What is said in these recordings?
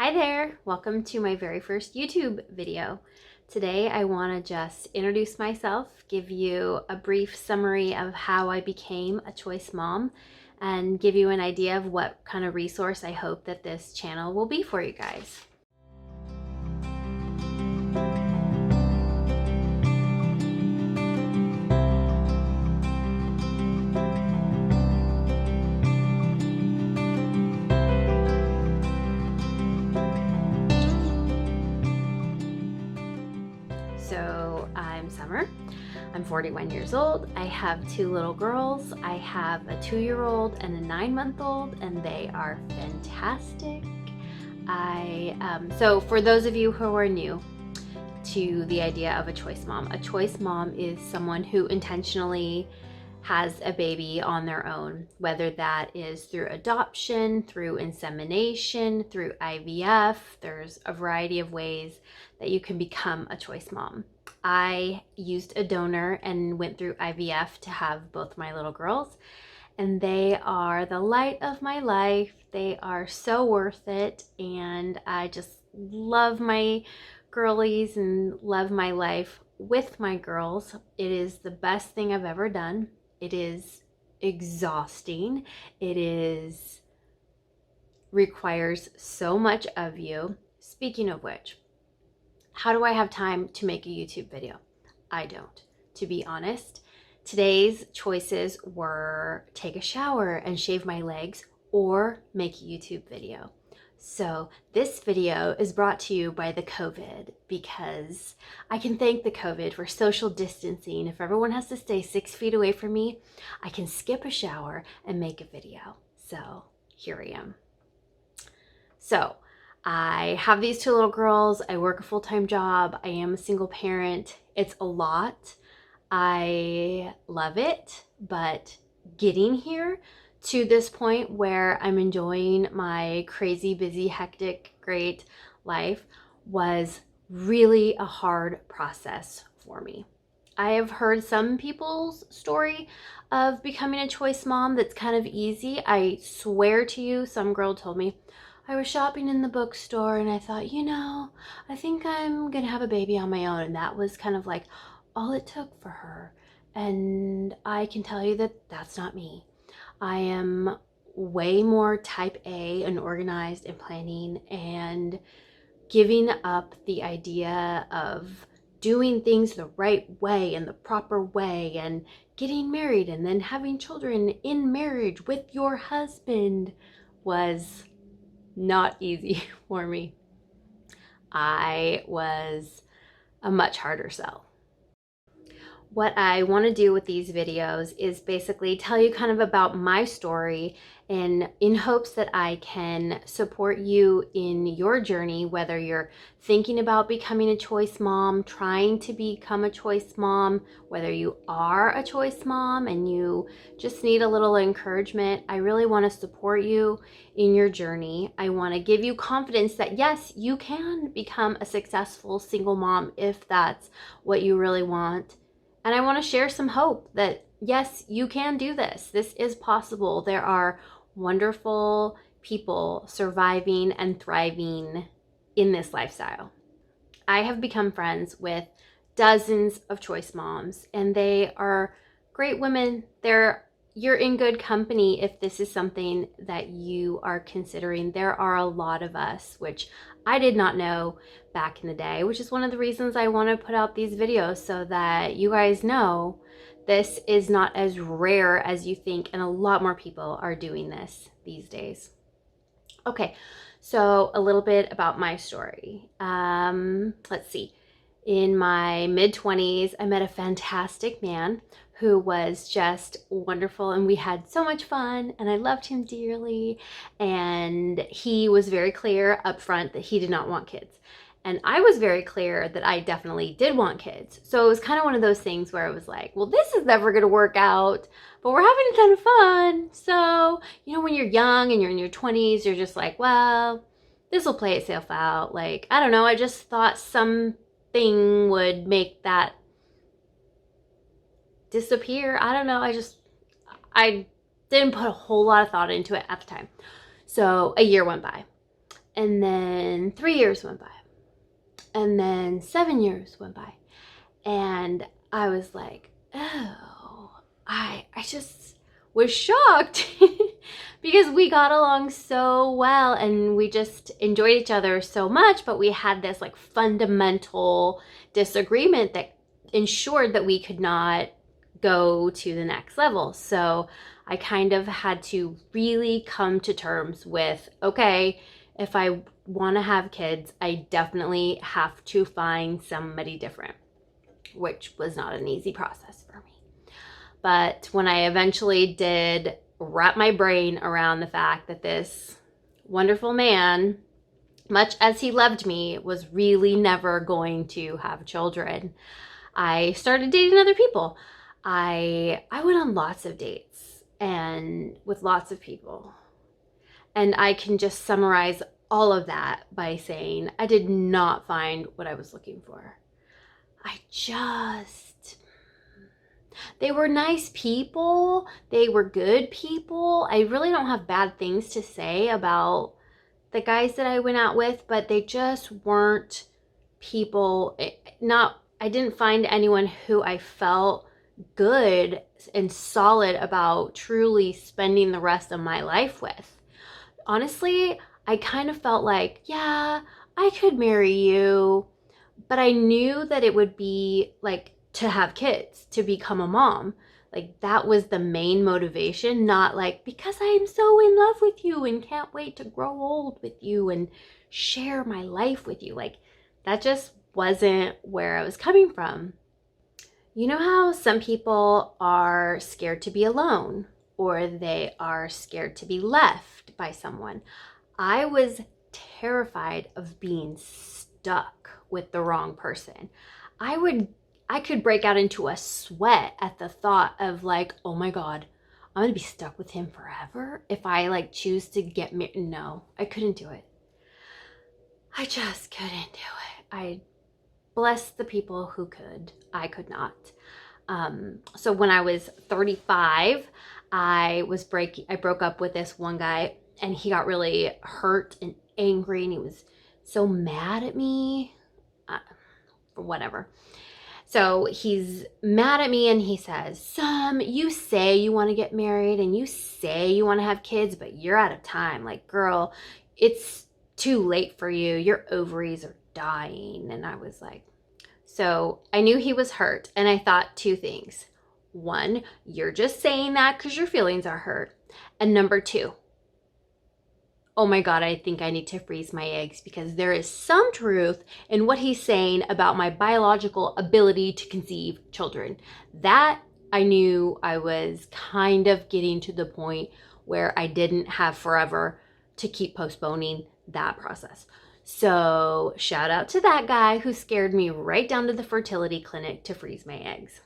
Hi there, welcome to my very first YouTube video. Today I want to just introduce myself, give you a brief summary of how I became a choice mom, and give you an idea of what kind of resource I hope that this channel will be for you guys. So I'm Summer. I'm 41 years old. I have two little girls. I have a 2-year-old and a 9-month-old, and they are fantastic. So for those of you who are new to the idea of a choice mom is someone who intentionally has a baby on their own, whether that is through adoption, through insemination, through IVF. There's a variety of ways that you can become a choice mom. I used a donor and went through IVF to have both my little girls, and they are the light of my life. They are so worth it, and I just love my girlies and love my life with my girls. It is the best thing I've ever done. It is exhausting. Requires so much of you. Speaking of which, how do I have time to make a YouTube video? I don't, to be honest. Today's choices were take a shower and shave my legs or make a YouTube video. So this video is brought to you by the COVID, because I can thank the COVID for social distancing. If everyone has to stay 6 feet away from me, I can skip a shower and make a video. So here I am. So I have these two little girls. I work a full-time job. I am a single parent. It's a lot. I love it, but getting here to this point where I'm enjoying my crazy, busy, hectic, great life was really a hard process for me. I have heard some people's story of becoming a choice mom that's kind of easy. I swear to you, some girl told me, I was shopping in the bookstore and I thought, I think I'm gonna have a baby on my own. And that was kind of like all it took for her. And I can tell you that that's not me. I am way more type A and organized and planning, and giving up the idea of doing things the right way and the proper way and getting married and then having children in marriage with your husband was not easy for me. I was a much harder sell. What I want to do with these videos is basically tell you kind of about my story, and in hopes that I can support you in your journey, whether you're thinking about becoming a choice mom, trying to become a choice mom, whether you are a choice mom and you just need a little encouragement. I really want to support you in your journey. I want to give you confidence that yes, you can become a successful single mom if that's what you really want. And I want to share some hope that yes, you can do this. This is possible. There are wonderful people surviving and thriving in this lifestyle. I have become friends with dozens of choice moms, and they are great women. You're in good company if this is something that you are considering. There are a lot of us, which I did not know back in the day, which is one of the reasons I want to put out these videos, so that you guys know this is not as rare as you think, and a lot more people are doing this these days. Okay, so a little bit about my story. Let's see. In my mid-20s, I met a fantastic man who was just wonderful, and we had so much fun, and I loved him dearly. And he was very clear up front that he did not want kids. And I was very clear that I definitely did want kids. So it was kind of one of those things where it was like, well, this is never going to work out, but we're having a ton of fun. So, when you're young and you're in your 20s, you're just like, well, this will play itself out. Like, I don't know. I just thought something would make that disappear. I don't know. I didn't put a whole lot of thought into it at the time. So a year went by. And then 3 years went by. And then 7 years went by. And I was like, oh, I just was shocked because we got along so well and we just enjoyed each other so much, but we had this like fundamental disagreement that ensured that we could not go to the next level. So I kind of had to really come to terms with, okay, if I want to have kids, I definitely have to find somebody different, which was not an easy process for me. But when I eventually did wrap my brain around the fact that this wonderful man, much as he loved me, was really never going to have children, I started dating other people. I went on lots of dates and with lots of people. And I can just summarize all of that by saying I did not find what I was looking for. They were nice people. They were good people. I really don't have bad things to say about the guys that I went out with, but they just weren't people. I didn't find anyone who I felt good and solid about truly spending the rest of my life with. Honestly, I kind of felt like, yeah, I could marry you, but I knew that it would be like to have kids, to become a mom. Like that was the main motivation, not like because I am so in love with you and can't wait to grow old with you and share my life with you. Like that just wasn't where I was coming from. You know how some people are scared to be alone or they are scared to be left by someone? I was terrified of being stuck with the wrong person. I could break out into a sweat at the thought of like, oh my God, I'm gonna be stuck with him forever if I like choose to get married. No, I couldn't do it. I just couldn't do it. I bless the people who could. I could not. So when I was 35, I broke up with this one guy and he got really hurt and angry and he was so mad at me, whatever. So he's mad at me and he says, you say you want to get married and you say you want to have kids, but you're out of time. Like, girl, it's too late for you. Your ovaries are dying. And I was like, so I knew he was hurt and I thought two things. One, you're just saying that because your feelings are hurt. And number two, oh my God, I think I need to freeze my eggs because there is some truth in what he's saying about my biological ability to conceive children. That I knew I was kind of getting to the point where I didn't have forever to keep postponing that process. So shout out to that guy who scared me right down to the fertility clinic to freeze my eggs.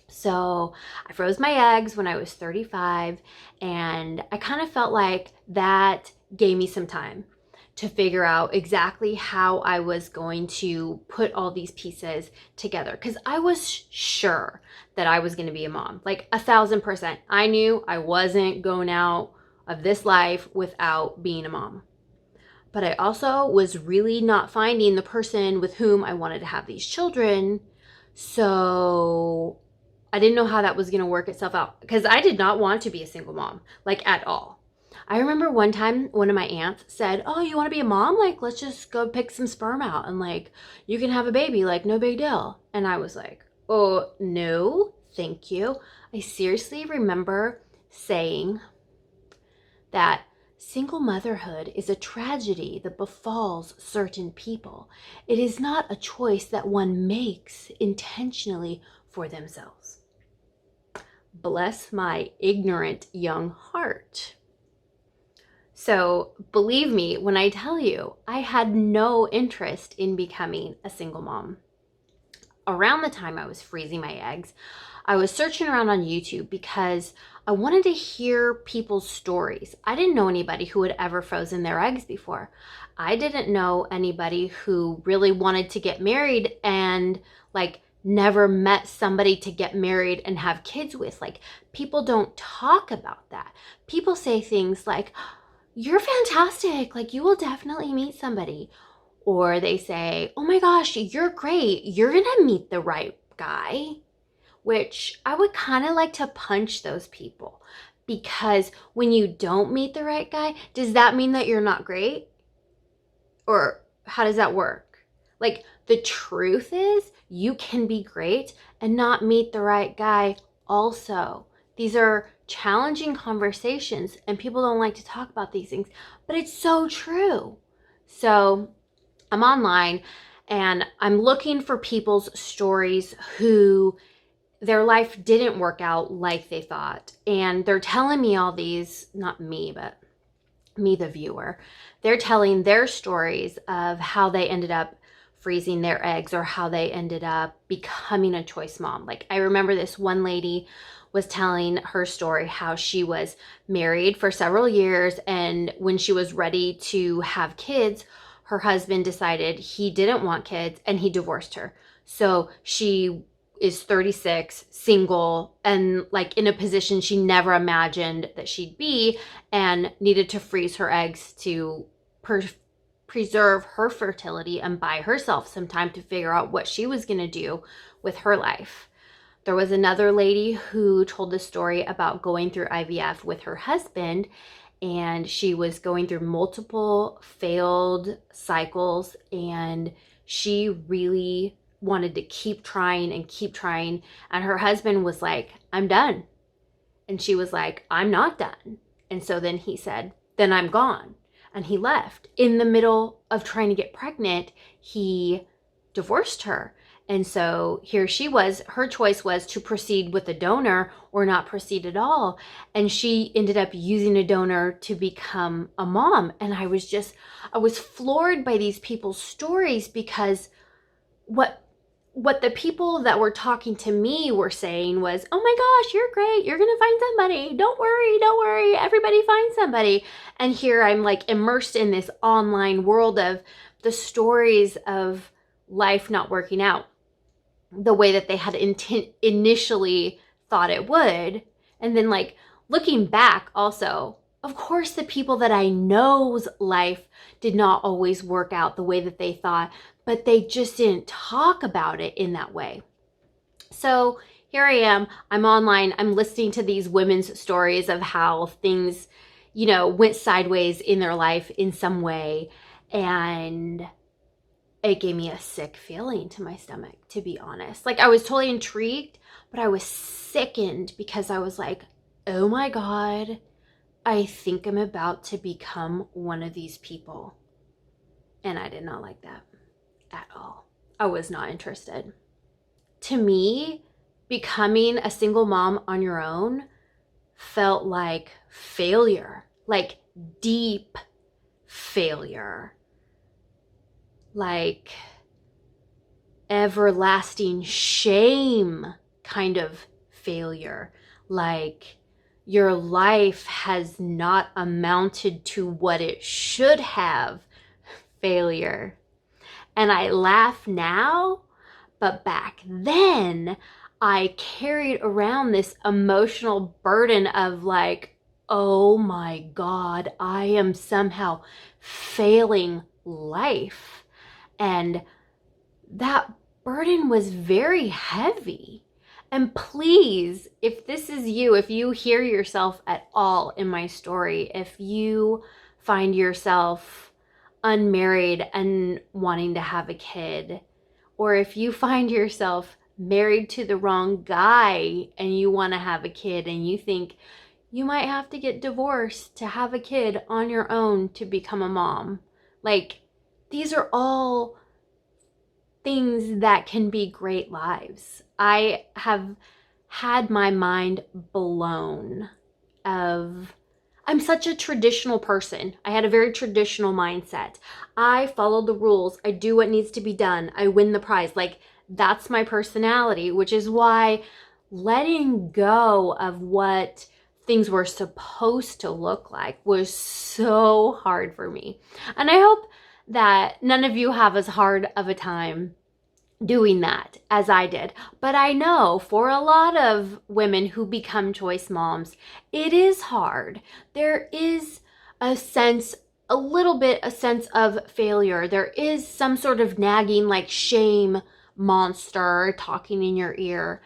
So I froze my eggs when I was 35 and I kind of felt like that gave me some time to figure out exactly how I was going to put all these pieces together because I was sure that I was going to be a mom, like 1,000%. I knew I wasn't going out of this life without being a mom. But I also was really not finding the person with whom I wanted to have these children. So I didn't know how that was going to work itself out because I did not want to be a single mom, like at all. I remember one time one of my aunts said, oh, you want to be a mom? Like, let's just go pick some sperm out and like, you can have a baby, like no big deal. And I was like, oh, no, thank you. I seriously remember saying that single motherhood is a tragedy that befalls certain people. It is not a choice that one makes intentionally for themselves. Bless my ignorant young heart. So believe me when I tell you, I had no interest in becoming a single mom. Around the time I was freezing my eggs, I was searching around on YouTube because I wanted to hear people's stories. I didn't know anybody who had ever frozen their eggs before. I didn't know anybody who really wanted to get married and like never met somebody to get married and have kids with. Like people don't talk about that. People say things like, you're fantastic. Like, you will definitely meet somebody. Or they say, oh my gosh, you're great. You're going to meet the right guy. Which I would kind of like to punch those people, because when you don't meet the right guy, does that mean that you're not great? Or how does that work? Like, the truth is, you can be great and not meet the right guy also. These are challenging conversations, and people don't like to talk about these things, but it's so true. So I'm online and I'm looking for people's stories who their life didn't work out like they thought. And they're telling me all these, not me, but me, the viewer. They're telling their stories of how they ended up freezing their eggs, or how they ended up becoming a choice mom. Like, I remember this one lady was telling her story how she was married for several years, and when she was ready to have kids, her husband decided he didn't want kids and he divorced her. So she is 36, single, and like in a position she never imagined that she'd be, and needed to freeze her eggs to preserve her fertility and buy herself some time to figure out what she was going to do with her life. There was another lady who told the story about going through IVF with her husband, and she was going through multiple failed cycles, and she really wanted to keep trying and keep trying. And her husband was like, I'm done. And she was like, I'm not done. And so then he said, then I'm gone. And he left. In the middle of trying to get pregnant, he divorced her. And so here she was, her choice was to proceed with a donor or not proceed at all. And she ended up using a donor to become a mom. And I was floored by these people's stories, because what the people that were talking to me were saying was, oh my gosh, you're great. You're going to find somebody. Don't worry. Everybody finds somebody. And here I'm like immersed in this online world of the stories of life not working out the way that they had initially thought it would. And then, like, looking back also, of course, the people that I know's life did not always work out the way that they thought, but they just didn't talk about it in that way. So here I am, I'm online, I'm listening to these women's stories of how things, went sideways in their life in some way. And it gave me a sick feeling to my stomach, to be honest. Like, I was totally intrigued, but I was sickened, because I was like, oh my God, I think I'm about to become one of these people. And I did not like that at all. I was not interested. To me, becoming a single mom on your own felt like failure, like deep failure, like everlasting shame kind of failure, like your life has not amounted to what it should have failure. And I laugh now, but back then I carried around this emotional burden of like, oh my God, I am somehow failing life. And that burden was very heavy. And please, if this is you, if you hear yourself at all in my story, if you find yourself unmarried and wanting to have a kid, or if you find yourself married to the wrong guy and you want to have a kid and you think you might have to get divorced to have a kid on your own to become a mom, like, these are all things that can be great lives. I have had my mind blown of, I'm such a traditional person. I had a very traditional mindset. I follow the rules. I do what needs to be done. I win the prize. Like, that's my personality, which is why letting go of what things were supposed to look like was so hard for me. And I hope that none of you have as hard of a time doing that as I did. But I know for a lot of women who become choice moms, it is hard. There is a sense, a sense of failure. There is some sort of nagging, like shame monster talking in your ear.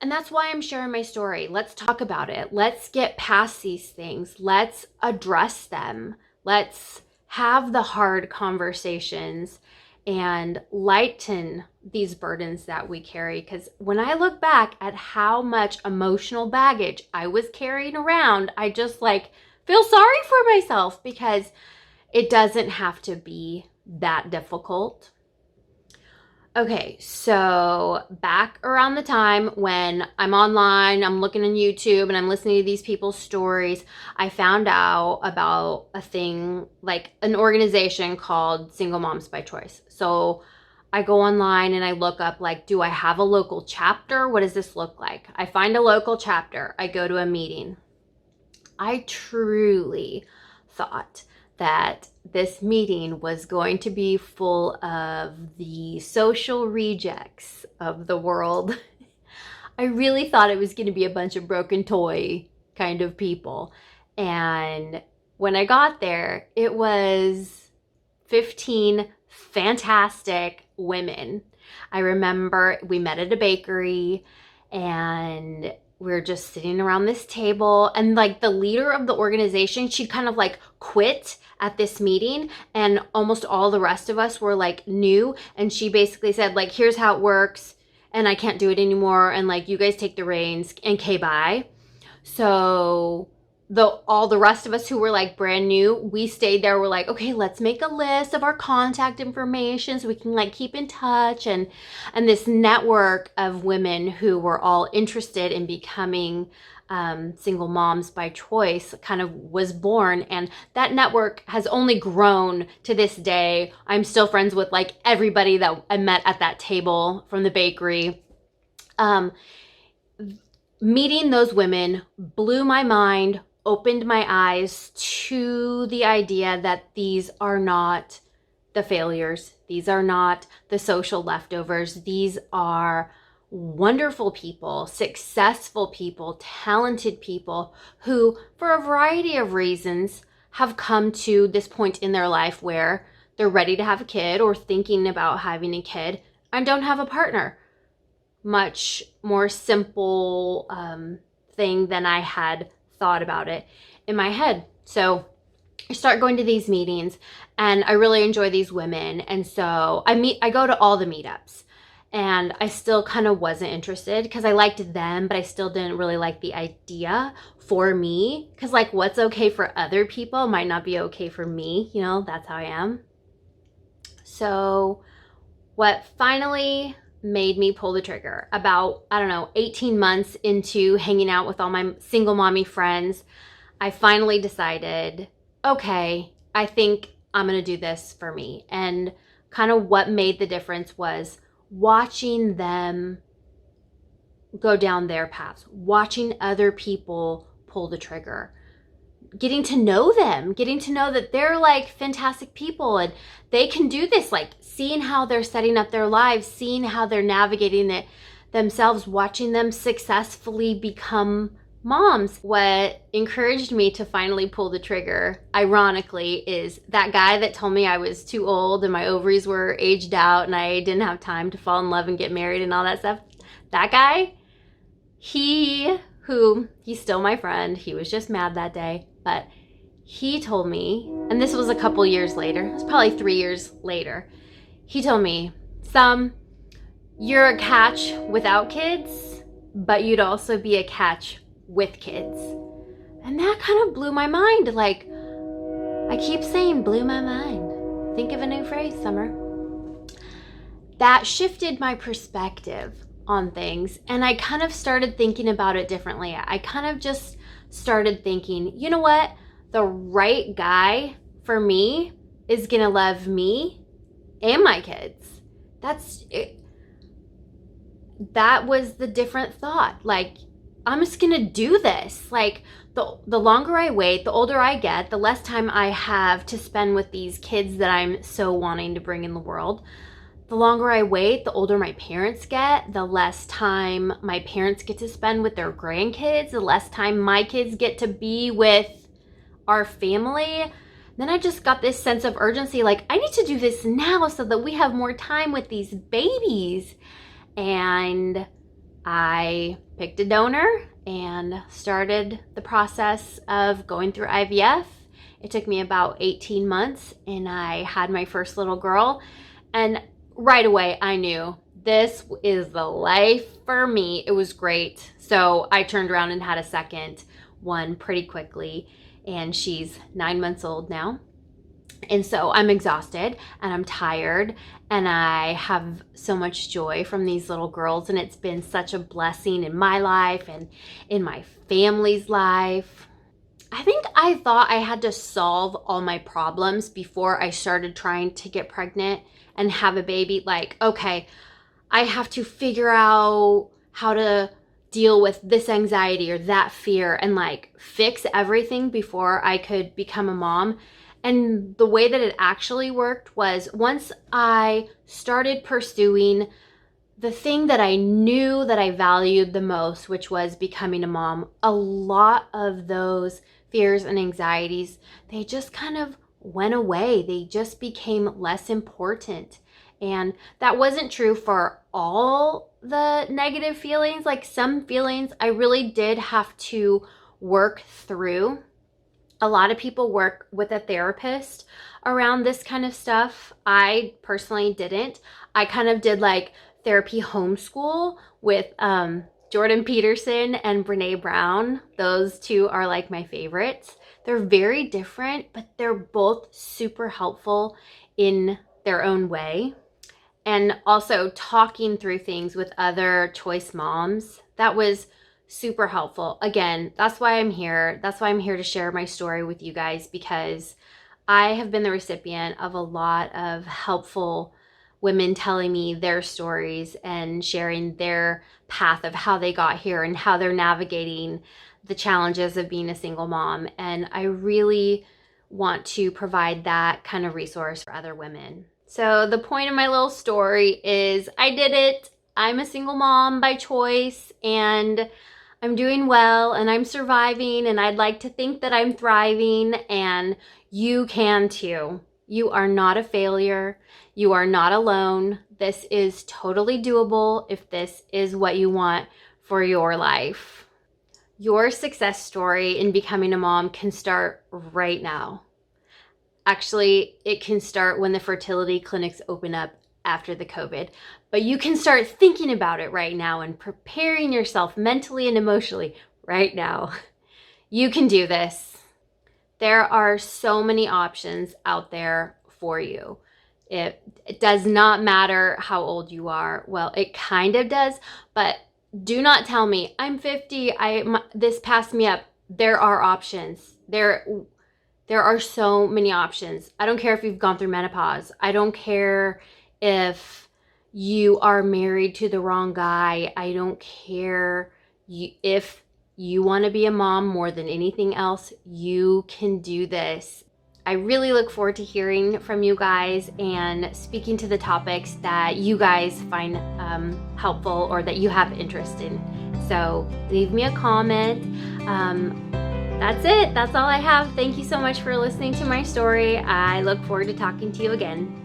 And that's why I'm sharing my story. Let's talk about it. Let's get past these things. Let's address them. Let's have the hard conversations and lighten these burdens that we carry. Because when I look back at how much emotional baggage I was carrying around, I just like feel sorry for myself, because it doesn't have to be that difficult. Okay, so back around the time when I'm online, I'm looking on YouTube and I'm listening to these people's stories, I found out about a thing, like an organization called Single Moms by Choice. So I go online and I look up, like, do I have a local chapter? What does this look like? I find a local chapter. I go to a meeting. I truly thought that this meeting was going to be full of the social rejects of the world. I really thought it was going to be a bunch of broken toy kind of people. And when I got there, it was 15 fantastic women. I remember we met at a bakery and we're just sitting around this table, and like the leader of the organization, she kind of like quit at this meeting, and almost all the rest of us were like new, and she basically said, like, here's how it works, and I can't do it anymore, and like, you guys take the reins, and okay, bye. So all the rest of us who were like brand new, we stayed there. We're like, okay, let's make a list of our contact information so we can like keep in touch. And this network of women who were all interested in becoming single moms by choice kind of was born. And that network has only grown to this day. I'm still friends with like everybody that I met at that table from the bakery. Meeting those women blew my mind, opened my eyes to the idea that these are not the failures. These are not the social leftovers. These are wonderful people, successful people, talented people who, for a variety of reasons, have come to this point in their life where they're ready to have a kid or thinking about having a kid and don't have a partner. Much more simple thing than I had thought about it in my head. So I start going to these meetings and I really enjoy these women. And so I go to all the meetups, and I still kind of wasn't interested because I liked them, but I still didn't really like the idea for me, because like what's okay for other people might not be okay for me. You know, that's how I am. So what finally made me pull the trigger, about, I don't know, 18 months into hanging out with all my single mommy friends, I finally decided, okay, I think I'm going to do this for me. And kind of what made the difference was watching them go down their paths, watching other people pull the trigger, getting to know them, getting to know that they're like fantastic people and they can do this, like seeing how they're setting up their lives, seeing how they're navigating it themselves, watching them successfully become moms. What encouraged me to finally pull the trigger, ironically, is that guy that told me I was too old and my ovaries were aged out and I didn't have time to fall in love and get married and all that stuff. That guy, he's still my friend. He was just mad that day, but he told me, and this was a couple years later, it was probably 3 years later, he told me, you're a catch without kids, but you'd also be a catch with kids. And that kind of blew my mind. Like, I keep saying blew my mind. Think of a new phrase, Summer. That shifted my perspective on things, and I kind of started thinking about it differently. I kind of just started thinking, you know what? The right guy for me is gonna love me and my kids. That's it. That was the different thought. Like, I'm just gonna do this. Like, the longer I wait, the older I get, the less time I have to spend with these kids that I'm so wanting to bring in the world. The longer I wait, the older my parents get, the less time my parents get to spend with their grandkids, the less time my kids get to be with our family, then I just got this sense of urgency, like I need to do this now so that we have more time with these babies. And I picked a donor and started the process of going through IVF. It took me about 18 months and I had my first little girl. And right away I knew this is the life for me. It was great. So I turned around and had a second one pretty quickly, and she's 9 months old now. And so I'm exhausted and I'm tired and I have so much joy from these little girls, and it's been such a blessing in my life and in my family's life. I think I thought I had to solve all my problems before I started trying to get pregnant and have a baby. Like, okay, I have to figure out how to deal with this anxiety or that fear and like fix everything before I could become a mom. And the way that it actually worked was once I started pursuing the thing that I knew that I valued the most, which was becoming a mom, a lot of those fears and anxieties, they just kind of went away. They just became less important. And that wasn't true for all the negative feelings. Like some feelings I really did have to work through. A lot of people work with a therapist around this kind of stuff. I personally didn't. I kind of did like therapy homeschool with Jordan Peterson and Brene Brown. Those two are like my favorites. They're very different, but they're both super helpful in their own way. And also talking through things with other choice moms, that was super helpful. Again, that's why I'm here. That's why I'm here to share my story with you guys, because I have been the recipient of a lot of helpful women telling me their stories and sharing their path of how they got here and how they're navigating the challenges of being a single mom. And I really want to provide that kind of resource for other women. So the point of my little story is I did it. I'm a single mom by choice, and I'm doing well, and I'm surviving, and I'd like to think that I'm thriving, and you can too. You are not a failure. You are not alone. This is totally doable if this is what you want for your life. Your success story in becoming a mom can start right now. Actually, it can start when the fertility clinics open up after the COVID, but you can start thinking about it right now and preparing yourself mentally and emotionally right now. You can do this. There are so many options out there for you. It does not matter how old you are. Well, it kind of does, but do not tell me I'm 50. This passed me up. There are options. There are so many options. I don't care if you've gone through menopause. I don't care if you are married to the wrong guy. I don't care if you want to be a mom more than anything else. You can do this. I really look forward to hearing from you guys and speaking to the topics that you guys find helpful or that you have interest in. So leave me a comment. That's it. That's all I have. Thank you so much for listening to my story. I look forward to talking to you again.